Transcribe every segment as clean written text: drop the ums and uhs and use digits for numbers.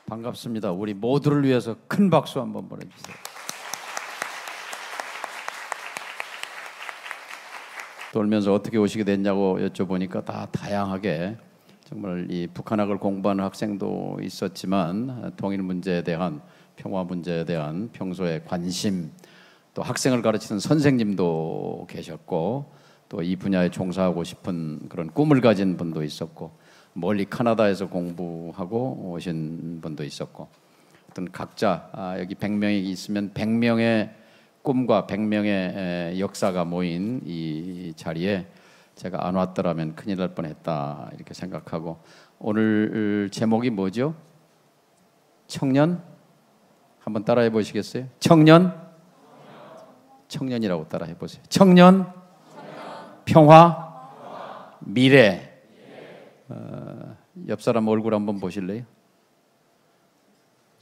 반갑습니다. 우리 모두를 위해서 큰 박수 한번 보내주세요. 돌면서 어떻게 오시게 됐냐고 여쭤보니까 다 다양하게 정말 이 북한학을 공부하는 학생도 있었지만 통일 문제에 대한, 평화 문제에 대한 평소에 관심, 또 학생을 가르치는 선생님도 계셨고, 또 이 분야에 종사하고 싶은 그런 꿈을 가진 분도 있었고, 멀리 카나다에서 공부하고 오신 분도 있었고, 어떤 각자 여기 100명이 있으면 100명의 꿈과 100명의 역사가 모인 이 자리에 제가 안 왔더라면 큰일 날 뻔했다 이렇게 생각하고, 오늘 제목이 뭐죠? 청년? 한번 따라해 보시겠어요? 청년? 청년이라고 따라해 보세요. 청년, 평화, 미래. 옆 사람 얼굴 한번 보실래요?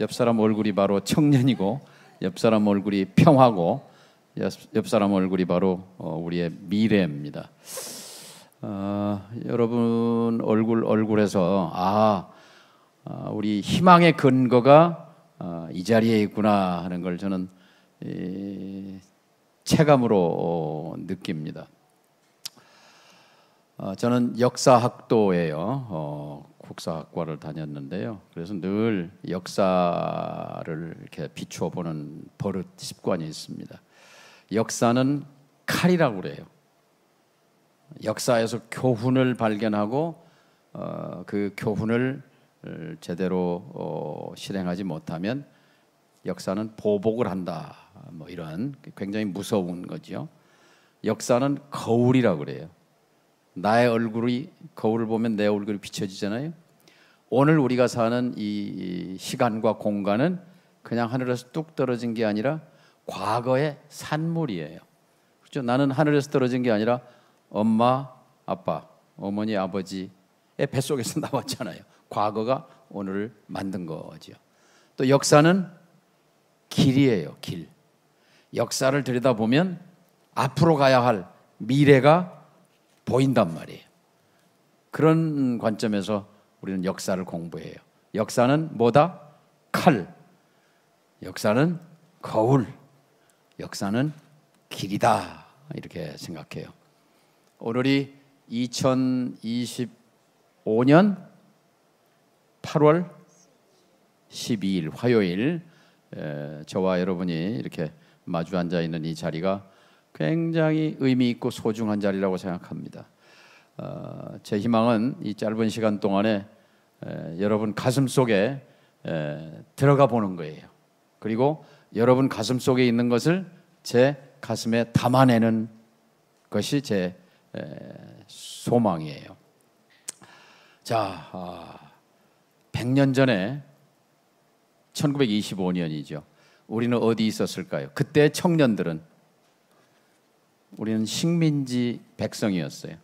옆 사람 얼굴이 바로 청년이고, 옆 사람 얼굴이 평화고, 옆 사람 얼굴이 바로 우리의 미래입니다. 여러분 얼굴에서 우리 희망의 근거가 이 자리에 있구나 하는 걸 저는 체감으로 느낍니다. 저는 역사학도예요. 국사학과를 다녔는데요. 그래서 늘 역사를 이렇게 비추어 보는 버릇 습관이 있습니다. 역사는 칼이라고 그래요. 역사에서 교훈을 발견하고 그 교훈을 제대로 실행하지 못하면 역사는 보복을 한다. 뭐 이런 굉장히 무서운 거죠. 역사는 거울이라고 그래요. 나의 얼굴이 거울을 보면 내 얼굴이 비춰지잖아요. 오늘 우리가 사는 이 시간과 공간은 그냥 하늘에서 뚝 떨어진 게 아니라 과거의 산물이에요. 그렇죠? 나는 하늘에서 떨어진 게 아니라 엄마, 아빠, 어머니, 아버지의 뱃속에서 나왔잖아요. 과거가 오늘을 만든 거죠. 또 역사는 길이에요. 길. 역사를 들여다보면 앞으로 가야 할 미래가 보인단 말이에요. 그런 관점에서 우리는 역사를 공부해요. 역사는 뭐다? 칼. 역사는 거울. 역사는 길이다. 이렇게 생각해요. 오늘이 2025년 8월 12일 화요일, 저와 여러분이 이렇게 마주 앉아 있는 이 자리가 굉장히 의미 있고 소중한 자리라고 생각합니다. 제 희망은 이 짧은 시간 동안에 여러분 가슴 속에 들어가 보는 거예요. 그리고 여러분 가슴 속에 있는 것을 제 가슴에 담아내는 것이 제 소망이에요. 자, 100년 전에 1925년이죠. 우리는 어디 있었을까요? 그때 청년들은, 우리는 식민지 백성이었어요.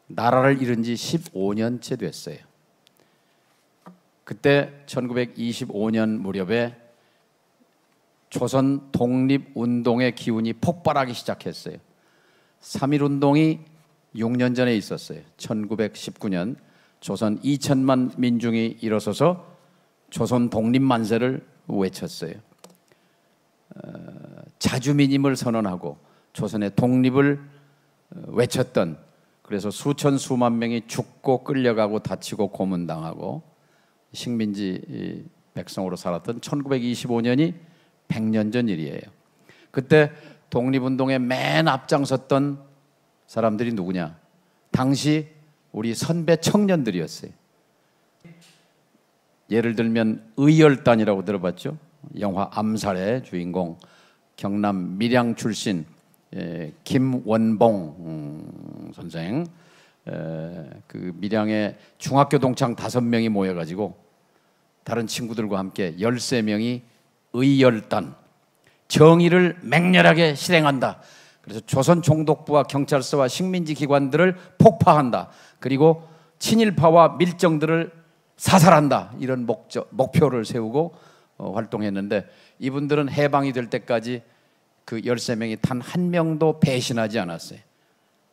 나라를 잃은 지 15년째 됐어요. 그때 1925년 무렵에 조선 독립운동의 기운이 폭발하기 시작했어요. 3.1운동이 6년 전에 있었어요. 1919년 조선 2천만 민중이 일어서서 조선 독립만세를 외쳤어요. 자주민임을 선언하고 조선의 독립을 외쳤던, 그래서 수천 수만 명이 죽고 끌려가고 다치고 고문당하고 식민지 백성으로 살았던 1925년이 100년 전 일이에요. 그때 독립운동에 맨 앞장섰던 사람들이 누구냐? 당시 우리 선배 청년들이었어요. 예를 들면 의열단이라고 들어봤죠? 영화 암살의 주인공, 경남 밀양 출신 김원봉 선생, 그 밀양의 중학교 동창 5명이 모여가지고 다른 친구들과 함께 13명이 의열단, 정의를 맹렬하게 실행한다. 그래서 조선 총독부와 경찰서와 식민지 기관들을 폭파한다. 그리고 친일파와 밀정들을 사살한다. 이런 목표를 세우고 활동했는데, 이분들은 해방이 될 때까지 그 13명이 단 한 명도 배신하지 않았어요.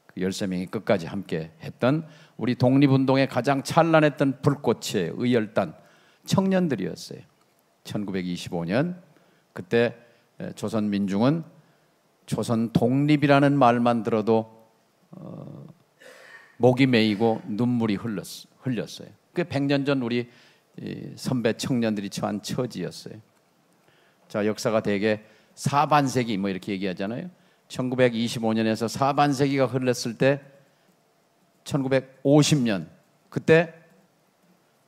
그 13명이 끝까지 함께 했던 우리 독립운동의 가장 찬란했던 불꽃의 의열단, 청년들이었어요. 1925년 그때 조선민중은 조선 독립이라는 말만 들어도 목이 메이고 눈물이 흘렸어요. 그 100년 전 우리 선배 청년들이 처한 처지였어요. 자, 역사가 대개 사반세기 뭐 이렇게 얘기하잖아요. 1925년에서 사반세기가 흘렀을 때 1950년 그때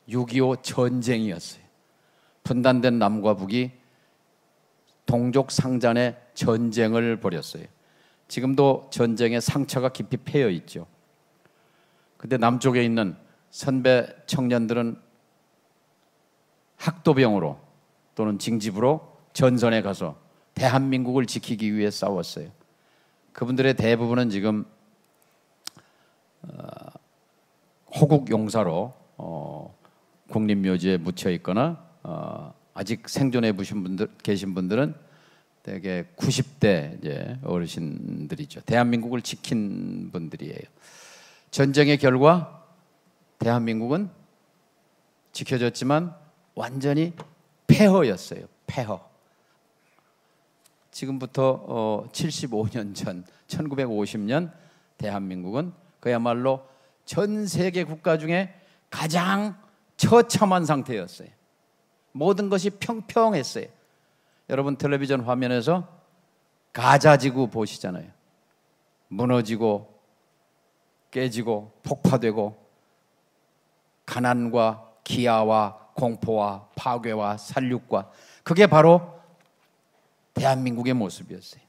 6.25 전쟁이었어요. 분단된 남과 북이 동족 상잔의 전쟁을 벌였어요. 지금도 전쟁의 상처가 깊이 패여 있죠. 근데 남쪽에 있는 선배 청년들은 학도병으로 또는 징집으로 전선에 가서 대한민국을 지키기 위해 싸웠어요. 그분들의 대부분은 지금 호국 용사로 국립묘지에 묻혀 있거나 아직 생존해 계신 분들은 대개 90대 이제 어르신들이죠. 대한민국을 지킨 분들이에요. 전쟁의 결과 대한민국은 지켜졌지만 완전히 폐허였어요. 폐허. 지금부터 75년 전 1950년 대한민국은 그야말로 전 세계 국가 중에 가장 처참한 상태였어요. 모든 것이 평평했어요. 여러분 텔레비전 화면에서 가자지구 보시잖아요. 무너지고 깨지고 폭파되고 가난과 기아와 공포와 파괴와 살육과 그게 바로 대한민국의 모습이었어요.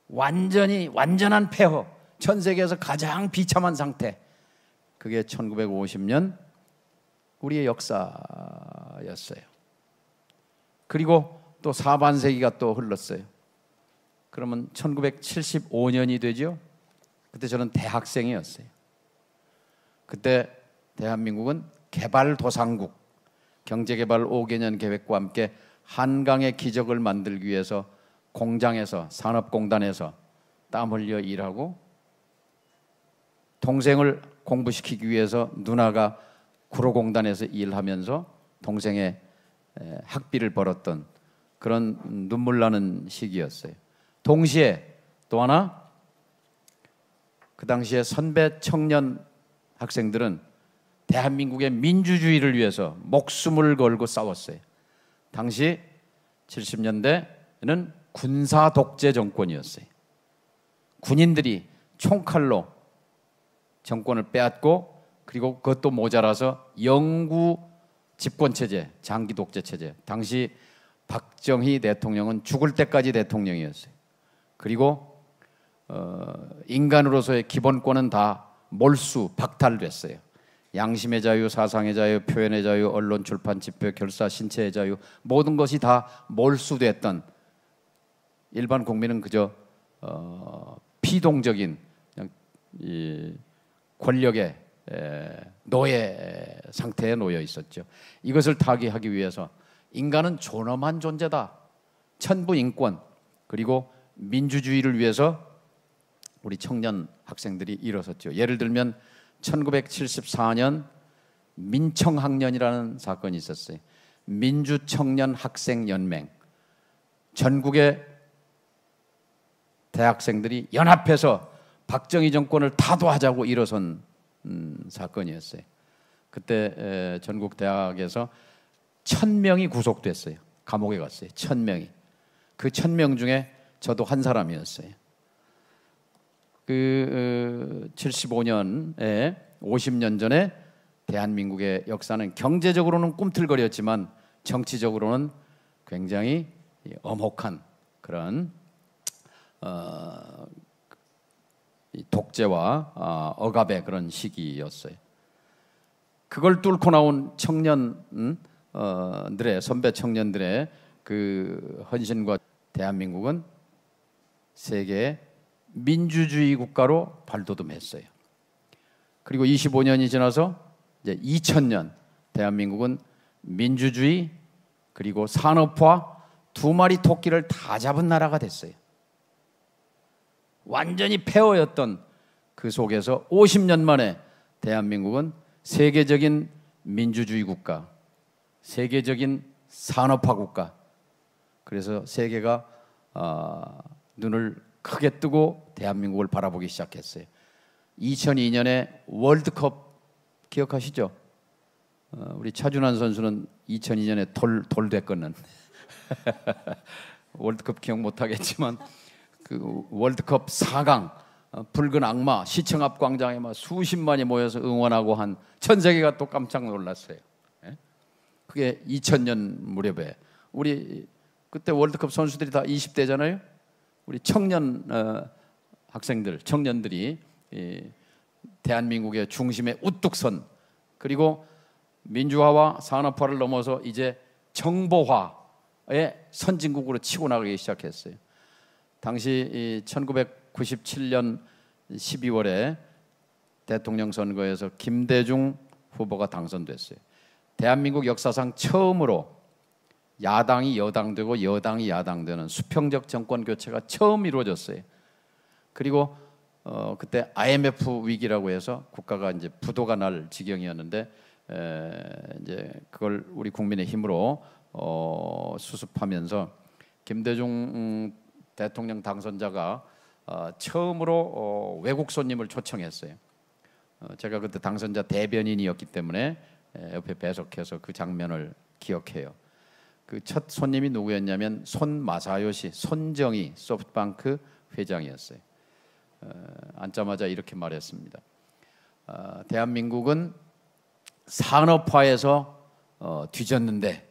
완전한 폐허, 전 세계에서 가장 비참한 상태. 그게 1950년 우리의 역사였어요. 그리고 또 사반세기가 또 흘렀어요. 그러면 1975년이 되죠. 그때 저는 대학생이었어요. 그때 대한민국은 개발도상국, 경제개발 5개년 계획과 함께 한강의 기적을 만들기 위해서 공장에서 산업공단에서 땀 흘려 일하고 동생을 공부시키기 위해서 누나가 구로공단에서 일하면서 동생의 학비를 벌었던 그런 눈물 나는 시기였어요. 동시에 또 하나 그 당시에 선배 청년 학생들은 대한민국의 민주주의를 위해서 목숨을 걸고 싸웠어요. 당시 70년대에는 군사 독재 정권이었어요. 군인들이 총칼로 정권을 빼앗고 그리고 그것도 모자라서 영구 집권체제, 장기 독재체제. 당시 박정희 대통령은 죽을 때까지 대통령이었어요. 그리고 인간으로서의 기본권은 다 몰수, 박탈됐어요. 양심의 자유, 사상의 자유, 표현의 자유, 언론, 출판, 집회, 결사, 신체의 자유 모든 것이 다 몰수됐던 일반 국민은 그저 피동적인 그냥 이 권력의 노예 상태에 놓여 있었죠. 이것을 타개하기 위해서 인간은 존엄한 존재다. 천부인권 그리고 민주주의를 위해서 우리 청년 학생들이 일어섰죠. 예를 들면 1974년 민청학년이라는 사건이 있었어요. 민주청년학생연맹. 전국의 대학생들이 연합해서 박정희 정권을 타도하자고 일어선 사건이었어요. 그때 전국 대학에서 1000명이 구속됐어요. 감옥에 갔어요. 1000명이. 그 1000명 중에 저도 한 사람이었어요. 그 75년에 50년 전에 대한민국의 역사는 경제적으로는 꿈틀거렸지만 정치적으로는 굉장히 엄혹한 그런 독재와 억압의 그런 시기였어요. 그걸 뚫고 나온 청년들의 선배 청년들의 그 헌신과 대한민국은 세계의 민주주의 국가로 발돋움했어요. 그리고 25년이 지나서 이제 2000년 대한민국은 민주주의 그리고 산업화 두 마리 토끼를 다 잡은 나라가 됐어요. 완전히 폐허였던 그 속에서 50년 만에 대한민국은 세계적인 민주주의 국가 세계적인 산업화 국가. 그래서 세계가 눈을 크게 뜨고 대한민국을 바라보기 시작했어요. 2002년에 월드컵 기억하시죠? 우리 차준환 선수는 2002년에 돌 됐거든. 월드컵 기억 못하겠지만 그 월드컵 4강 붉은 악마 시청 앞 광장에 막 수십만이 모여서 응원하고 한 전 세계가 또 깜짝 놀랐어요. 그게 2000년 무렵에 우리 그때 월드컵 선수들이 다 20대잖아요. 우리 청년 학생들, 청년들이 대한민국의 중심에 우뚝 선, 그리고 민주화와 산업화를 넘어서 이제 정보화의 선진국으로 치고 나가기 시작했어요. 당시 1997년 12월에 대통령 선거에서 김대중 후보가 당선됐어요. 대한민국 역사상 처음으로 야당이 여당되고 여당이 야당되는 수평적 정권 교체가 처음 이루어졌어요. 그리고 그때 IMF 위기라고 해서 국가가 이제 부도가 날 지경이었는데 이제 그걸 우리 국민의 힘으로 수습하면서 김대중 대통령 당선자가 처음으로 외국 손님을 초청했어요. 제가 그때 당선자 대변인이었기 때문에 옆에 배석해서 그 장면을 기억해요. 그 첫 손님이 누구였냐면 손마사요시 손정희 소프트뱅크 회장이었어요. 앉자마자 이렇게 말했습니다. 대한민국은 산업화에서 뒤졌는데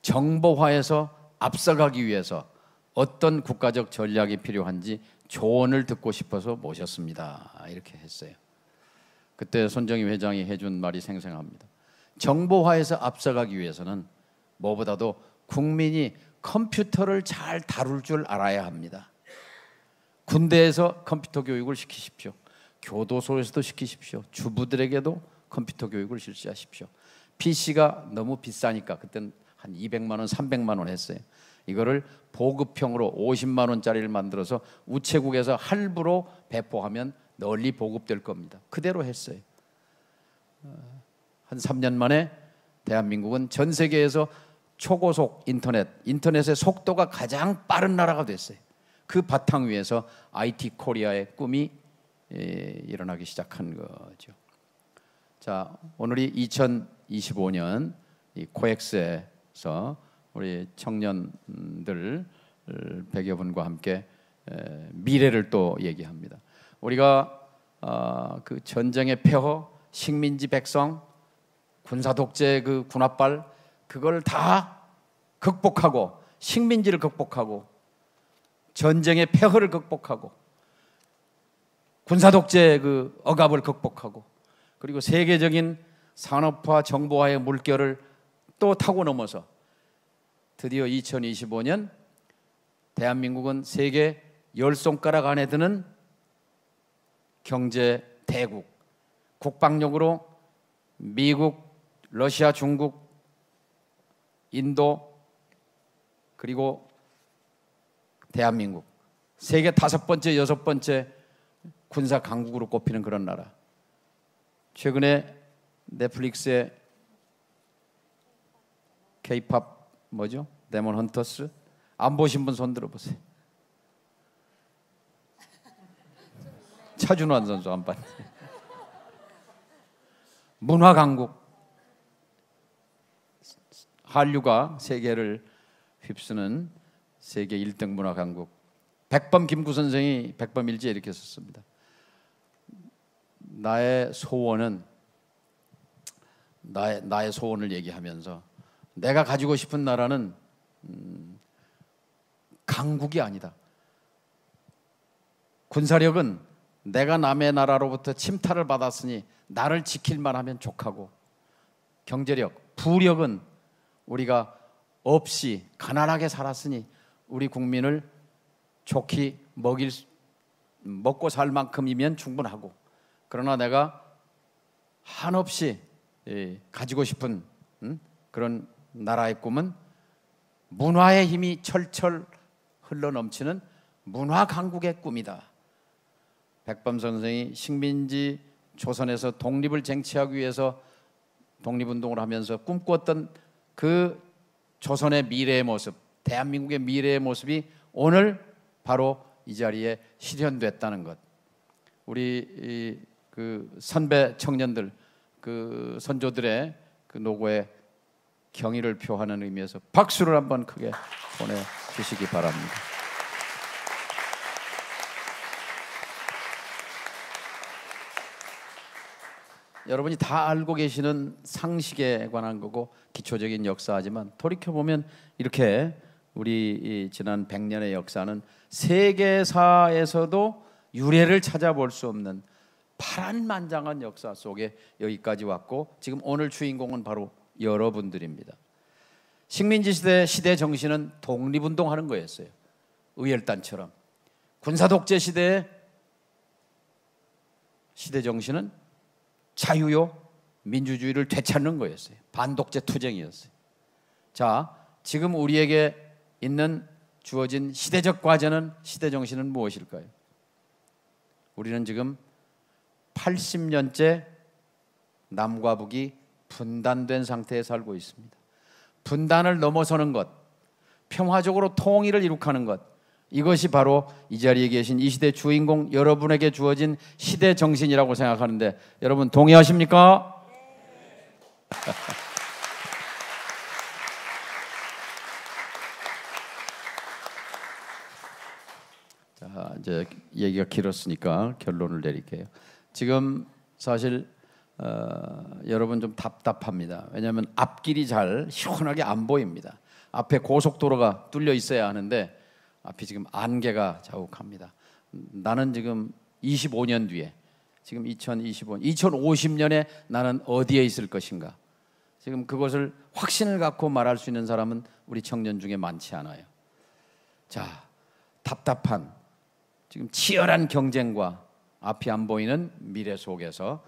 정보화에서 앞서가기 위해서 어떤 국가적 전략이 필요한지 조언을 듣고 싶어서 모셨습니다. 이렇게 했어요. 그때 손정희 회장이 해준 말이 생생합니다. 정보화에서 앞서가기 위해서는 무엇보다도 국민이 컴퓨터를 잘 다룰 줄 알아야 합니다. 군대에서 컴퓨터 교육을 시키십시오. 교도소에서도 시키십시오. 주부들에게도 컴퓨터 교육을 실시하십시오. PC가 너무 비싸니까 그때는 한 200만 원, 300만 원 했어요. 이거를 보급형으로 50만 원짜리를 만들어서 우체국에서 할부로 배포하면 널리 보급될 겁니다. 그대로 했어요. 한 3년 만에 대한민국은 전 세계에서 초고속 인터넷의 속도가 가장 빠른 나라가 됐어요. 그 바탕 위에서 IT 코리아의 꿈이 일어나기 시작한 거죠. 자, 오늘이 2025년 이 코엑스에서 우리 청년들 100여 분과 함께 미래를 또 얘기합니다. 우리가 그 전쟁의 폐허, 식민지 백성, 군사 독재 그 군합발 그걸 다 극복하고 식민지를 극복하고 전쟁의 폐허를 극복하고 군사 독재 그 억압을 극복하고 그리고 세계적인 산업화 정보화의 물결을 또 타고 넘어서 드디어 2025년 대한민국은 세계 10손가락 안에 드는 경제 대국, 국방력으로 미국, 러시아, 중국, 인도 그리고 대한민국 세계 5번째, 6번째 군사 강국으로 꼽히는 그런 나라. 최근에 넷플릭스에 K-팝 뭐죠? 데몬 헌터스 안 보신 분 손 들어보세요. 차준환 선수 안 봤네. 문화 강국. 한류가 세계를 휩쓰는 세계 1등 문화 강국. 백범 김구 선생이 백범일지에 이렇게 썼습니다. 나의 소원은 나의 소원을 얘기하면서 내가 가지고 싶은 나라는 강국이 아니다. 군사력은 내가 남의 나라로부터 침탈을 받았으니 나를 지킬만 하면 족하고, 경제력, 부력은 우리가 없이 가난하게 살았으니 우리 국민을 좋게 먹고 살 만큼이면 충분하고, 그러나 내가 한없이 가지고 싶은 그런 나라의 꿈은 문화의 힘이 철철 흘러넘치는 문화 강국의 꿈이다. 백범 선생이 식민지 조선에서 독립을 쟁취하기 위해서 독립운동을 하면서 꿈꾸었던 그 조선의 미래의 모습, 대한민국의 미래의 모습이 오늘 바로 이 자리에 실현됐다는 것. 우리 그 선배 청년들, 그 선조들의 그 노고에 경의를 표하는 의미에서 박수를 한번 크게 보내주시기 바랍니다. 여러분이 다 알고 계시는 상식에 관한 거고 기초적인 역사지만 돌이켜보면 이렇게 우리 지난 100년의 역사는 세계사에서도 유례를 찾아볼 수 없는 파란만장한 역사 속에 여기까지 왔고 지금 오늘 주인공은 바로 여러분들입니다. 식민지 시대 정신은 독립운동하는 거였어요. 의열단처럼. 군사독재 시대 정신은 자유요 민주주의를 되찾는 거였어요. 반독재 투쟁이었어요. 자, 지금 우리에게 있는 주어진 시대적 과제는, 시대 정신은 무엇일까요? 우리는 지금 80년째 남과 북이 분단된 상태에 살고 있습니다. 분단을 넘어서는 것, 평화적으로 통일을 이룩하는 것, 이것이 바로 이 자리에 계신 이 시대 주인공 여러분에게 주어진 시대 정신이라고 생각하는데 여러분 동의하십니까? 네. 자, 이제 얘기가 길었으니까 결론을 내릴게요. 지금 사실 여러분 좀 답답합니다. 왜냐하면 앞길이 잘 시원하게 안 보입니다. 앞에 고속도로가 뚫려 있어야 하는데 앞이 지금 안개가 자욱합니다. 나는 지금 25년 뒤에, 지금 2050년에 나는 어디에 있을 것인가? 지금 그것을 확신을 갖고 말할 수 있는 사람은 우리 청년 중에 많지 않아요. 자, 답답한 지금 치열한 경쟁과 앞이 안 보이는 미래 속에서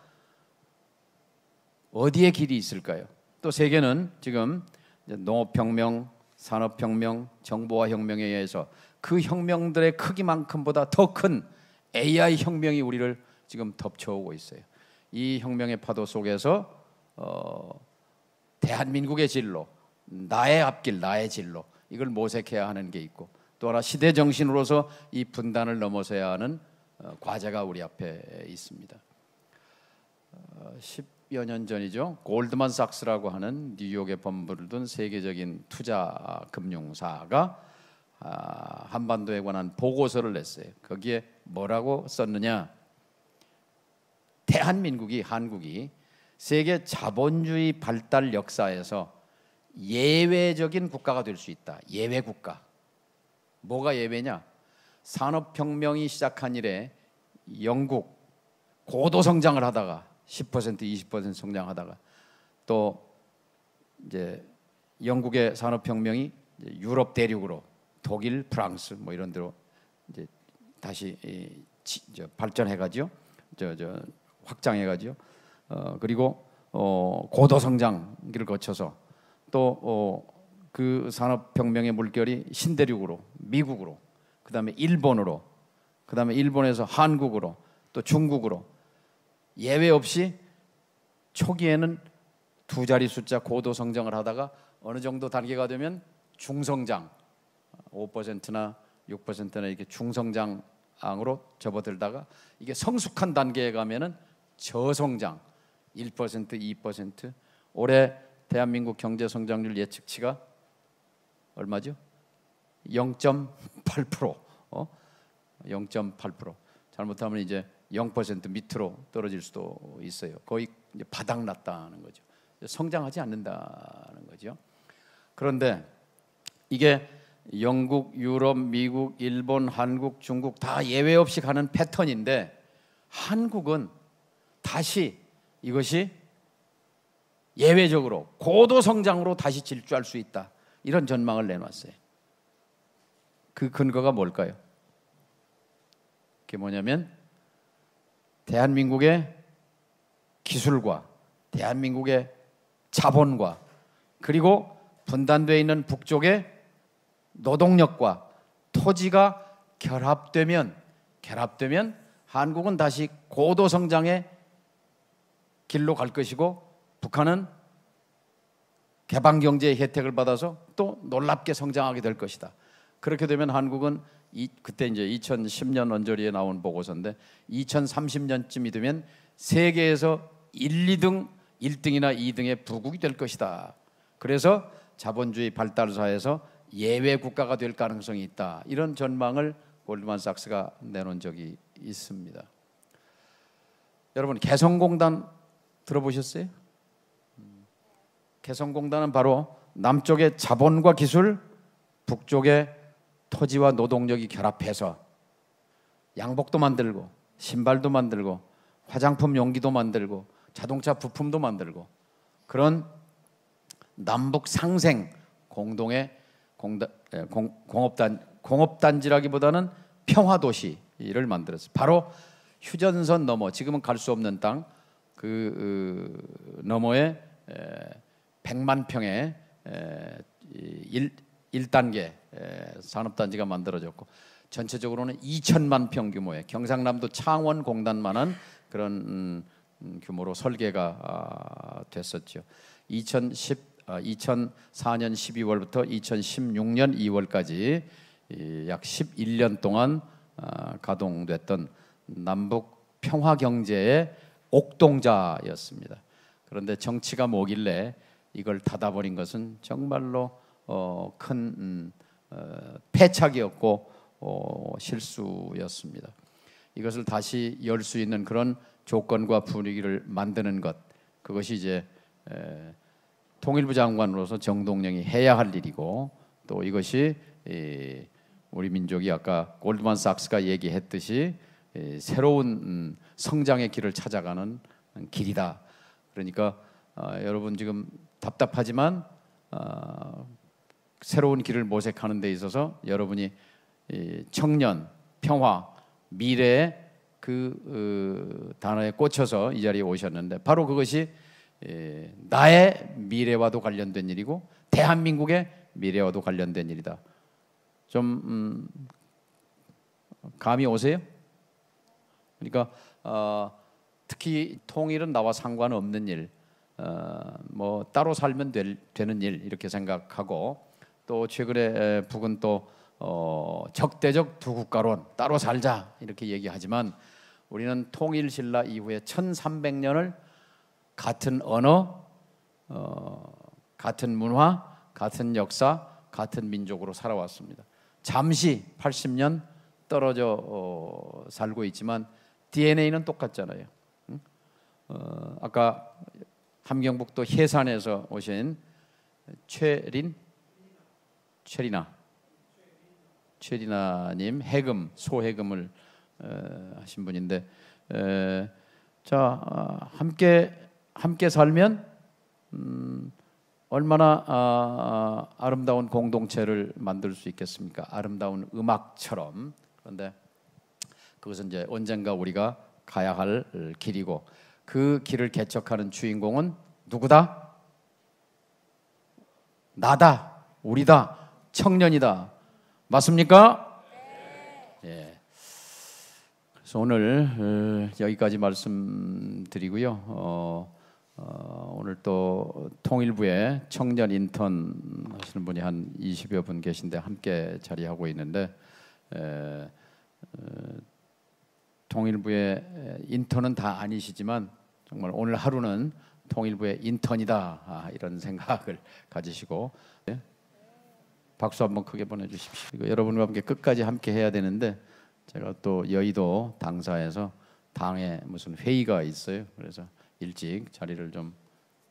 어디에 길이 있을까요? 또 세계는 지금 농업혁명, 산업혁명, 정보화혁명에 의해서 그 혁명들의 크기만큼보다 더 큰 AI 혁명이 우리를 지금 덮쳐오고 있어요. 이 혁명의 파도 속에서 대한민국의 진로, 나의 앞길, 나의 진로, 이걸 모색해야 하는 게 있고 또 하나 시대 정신으로서 이 분단을 넘어서야 하는 과제가 우리 앞에 있습니다. 10여 년 전이죠. 골드만삭스라고 하는 뉴욕에 본부를 둔 세계적인 투자 금융사가 한반도에 관한 보고서를 냈어요. 거기에 뭐라고 썼느냐? 한국이 세계 자본주의 발달 역사에서 예외적인 국가가 될 수 있다. 예외 국가. 뭐가 예외냐? 산업혁명이 시작한 이래 영국 고도 성장을 하다가 10% 20% 성장하다가 또 이제 영국의 산업혁명이 유럽 대륙으로 독일, 프랑스 뭐 이런 데로 이제 다시 발전해가지고 확장해가지고 그리고 고도 성장기를 거쳐서 또 그 산업혁명의 물결이 신대륙으로 미국으로 그다음에 일본으로 그다음에 일본에서 한국으로 또 중국으로 예외 없이 초기에는 두 자리 숫자 고도 성장을 하다가 어느 정도 단계가 되면 중성장 5%나 6%나 이렇게 중성장으로 접어들다가 이게 성숙한 단계에 가면은 저성장 1%, 2%. 올해 대한민국 경제 성장률 예측치가 얼마죠? 0.8%. 0.8%. 잘못하면 이제 0% 밑으로 떨어질 수도 있어요. 거의 이제 바닥났다는 거죠. 성장하지 않는다는 거죠. 그런데 이게 영국, 유럽, 미국, 일본, 한국, 중국 다 예외 없이 가는 패턴인데 한국은 다시 이것이 예외적으로 고도 성장으로 다시 질주할 수 있다. 이런 전망을 내놨어요. 그 근거가 뭘까요? 그게 뭐냐면 대한민국의 기술과 대한민국의 자본과 그리고 분단되어 있는 북쪽의 노동력과 토지가 결합되면 한국은 다시 고도 성장의 길로 갈 것이고 북한은 개방 경제의 혜택을 받아서 또 놀랍게 성장하게 될 것이다. 그렇게 되면 한국은 그때 이제 2010년 언저리에 나온 보고서인데 2030년쯤이 되면 세계에서 1, 2등, 1등이나 2등의 부국이 될 것이다. 그래서 자본주의 발달 사회에서 예외 국가가 될 가능성이 있다. 이런 전망을 골드만삭스가 내놓은 적이 있습니다. 여러분, 개성공단 들어보셨어요? 개성공단은 바로 남쪽의 자본과 기술, 북쪽의 토지와 노동력이 결합해서 양복도 만들고 신발도 만들고 화장품 용기도 만들고 자동차 부품도 만들고 그런 남북 상생 공동의 공업단지라기보다는 평화도시를 만들었어요. 바로 휴전선 너머, 지금은 갈 수 없는 땅 그 너머에 100만 평의 1단계 산업단지가 만들어졌고 전체적으로는 2천만 평 규모의 경상남도 창원공단만한 그런 규모로 설계가 됐었죠. 2004년 12월부터 2016년 2월까지 약 11년 동안 가동됐던 남북 평화경제의 옥동자였습니다. 그런데 정치가 뭐길래 이걸 닫아버린 것은 정말로 큰 패착이었고 실수였습니다. 이것을 다시 열 수 있는 그런 조건과 분위기를 만드는 것, 그것이 이제 통일부 장관으로서 정동영이 해야 할 일이고, 또 이것이 우리 민족이 아까 골드만삭스가 얘기했듯이 새로운 성장의 길을 찾아가는 길이다. 그러니까 여러분 지금 답답하지만 새로운 길을 모색하는 데 있어서 여러분이 청년, 평화, 미래의 그 단어에 꽂혀서 이 자리에 오셨는데 바로 그것이 나의 미래와도 관련된 일이고 대한민국의 미래와도 관련된 일이다. 좀 감이 오세요? 그러니까 특히 통일은 나와 상관없는 일, 뭐 따로 살면 되는 일 이렇게 생각하고, 또 최근에 북은 또 적대적 두 국가론 따로 살자 이렇게 얘기하지만 우리는 통일신라 이후에 1300년을 같은 언어, 같은 문화, 같은 역사, 같은 민족으로 살아왔습니다. 잠시 80년 떨어져 살고 있지만 DNA는 똑같잖아요. 아까 함경북도 해산에서 오신 최리나님 해금 소해금을 하신 분인데, 자 함께 살면 얼마나 아름다운 공동체를 만들 수 있겠습니까? 아름다운 음악처럼. 그런데 그것은 이제 언젠가 우리가 가야 할 길이고, 그 길을 개척하는 주인공은 누구다? 나다, 우리다, 청년이다. 맞습니까? 네. 예. 그래서 오늘 여기까지 말씀드리고요. 오늘 또 통일부에 청년 인턴 하시는 분이 한 20여 분 계신데 함께 자리하고 있는데, 통일부의 인턴은 다 아니시지만 정말 오늘 하루는 통일부의 인턴이다, 이런 생각을 가지시고 박수 한번 크게 보내주십시오. 여러분과 함께 끝까지 함께 해야 되는데 제가 또 여의도 당사에서 당에 무슨 회의가 있어요. 그래서 일찍 자리를 좀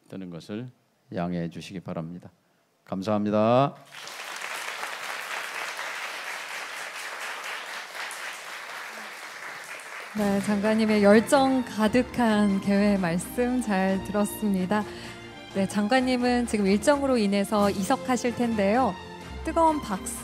뜨는 것을 양해해 주시기 바랍니다. 감사합니다. 네, 장관님의 열정 가득한 개회 말씀 잘 들었습니다. 네, 장관님은 지금 일정으로 인해서 이석하실 텐데요. 뜨거운 박수